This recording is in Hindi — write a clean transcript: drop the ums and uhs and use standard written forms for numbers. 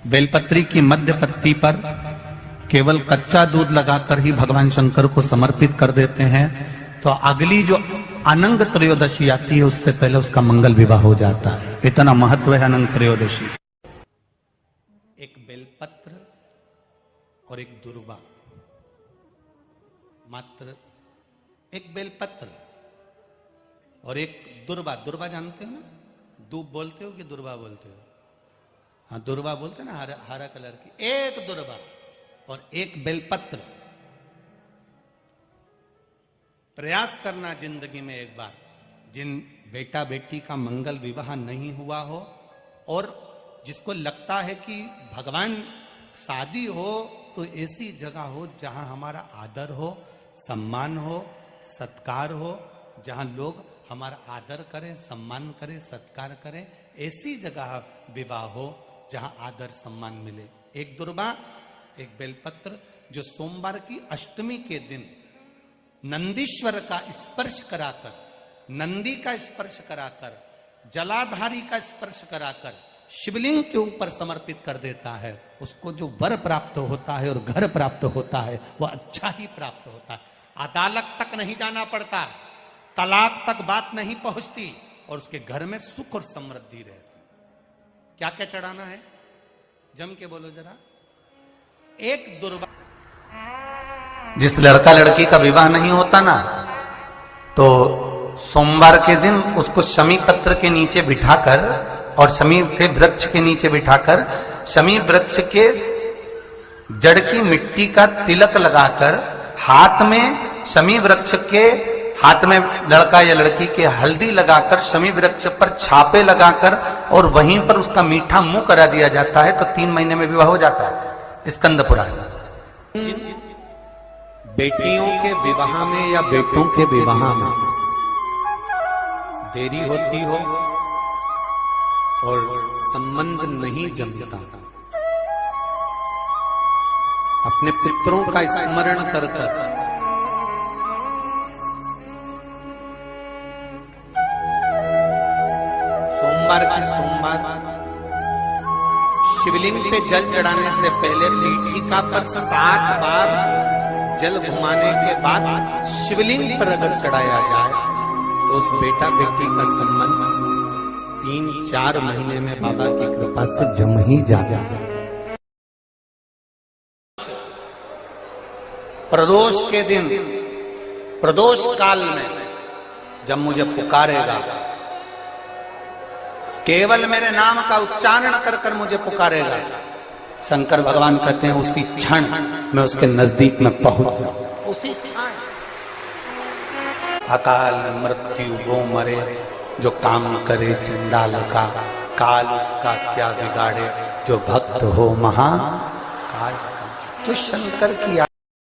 बेलपत्री की मध्य पत्ती पर केवल कच्चा दूध लगाकर ही भगवान शंकर को समर्पित कर देते हैं, तो अगली जो अनंग त्रयोदशी आती है उससे पहले उसका मंगल विवाह हो जाता है। इतना महत्व है अनंग त्रयोदशी। एक बेलपत्र और एक दुर्वा, मात्र एक बेलपत्र और एक दुर्वा। दुर्वा जानते हो ना, दूब बोलते हो कि दुर्वा बोलते हो? हाँ, दुर्वा बोलते हैं ना, हरा हरा कलर की। एक दुर्वा और एक बेलपत्र। प्रयास करना जिंदगी में एक बार, जिन बेटा बेटी का मंगल विवाह नहीं हुआ हो और जिसको लगता है कि भगवान शादी हो तो ऐसी जगह हो जहां हमारा आदर हो, सम्मान हो, सत्कार हो, जहां लोग हमारा आदर करें, सम्मान करें, सत्कार करें, ऐसी जगह विवाह हो जहां आदर सम्मान मिले। एक दुर्वा, एक बेलपत्र, जो सोमवार की अष्टमी के दिन नंदीश्वर का स्पर्श कराकर, नंदी का स्पर्श कराकर, जलाधारी का स्पर्श कराकर शिवलिंग के ऊपर समर्पित कर देता है, उसको जो वर प्राप्त होता है और घर प्राप्त होता है वह अच्छा ही प्राप्त होता है। अदालत तक नहीं जाना पड़ता, तलाक तक बात नहीं पहुंचती और उसके घर में सुख और समृद्धि रहती। क्या क्या चढ़ाना है, जम के बोलो जरा। एक दुर्वा, जिस लड़का लड़की का विवाह नहीं होता ना, तो सोमवार के दिन उसको शमी पत्र के नीचे बिठाकर और शमी के वृक्ष के नीचे बिठाकर शमी वृक्ष के जड़ की मिट्टी का तिलक लगाकर हाथ में शमी वृक्ष के हाथ में लड़का या लड़की के हल्दी लगाकर शमी वृक्ष पर छापे लगाकर और वहीं पर उसका मीठा मुंह करा दिया जाता है, तो 3 महीने में विवाह हो जाता है। स्कंद पुराण। बेटियों के विवाह में या बेटों के विवाह में देरी होती हो और संबंध नहीं जमता, अपने पितरों का स्मरण कर सोमवार शिवलिंग पे जल चढ़ाने से पहले पीठिका पर 7 बार जल घुमाने के बाद शिवलिंग पर अगर चढ़ाया जाए तो उस बेटा बेटी का संबंध 3-4 महीने में बाबा की कृपा से जम ही जाता है। प्रदोष के दिन, प्रदोष काल में जब मुझे पुकारेगा, केवल मेरे नाम का उच्चारण कर कर मुझे पुकारेगा, शंकर भगवान कहते हैं उसी क्षण मैं उसके नजदीक में पहुंच जाऊं। उसी क्षण अकाल मृत्यु वो मरे जो काम करे चंडाल का, काल उसका क्या बिगाड़े जो भक्त हो महाकाल। जो शंकर की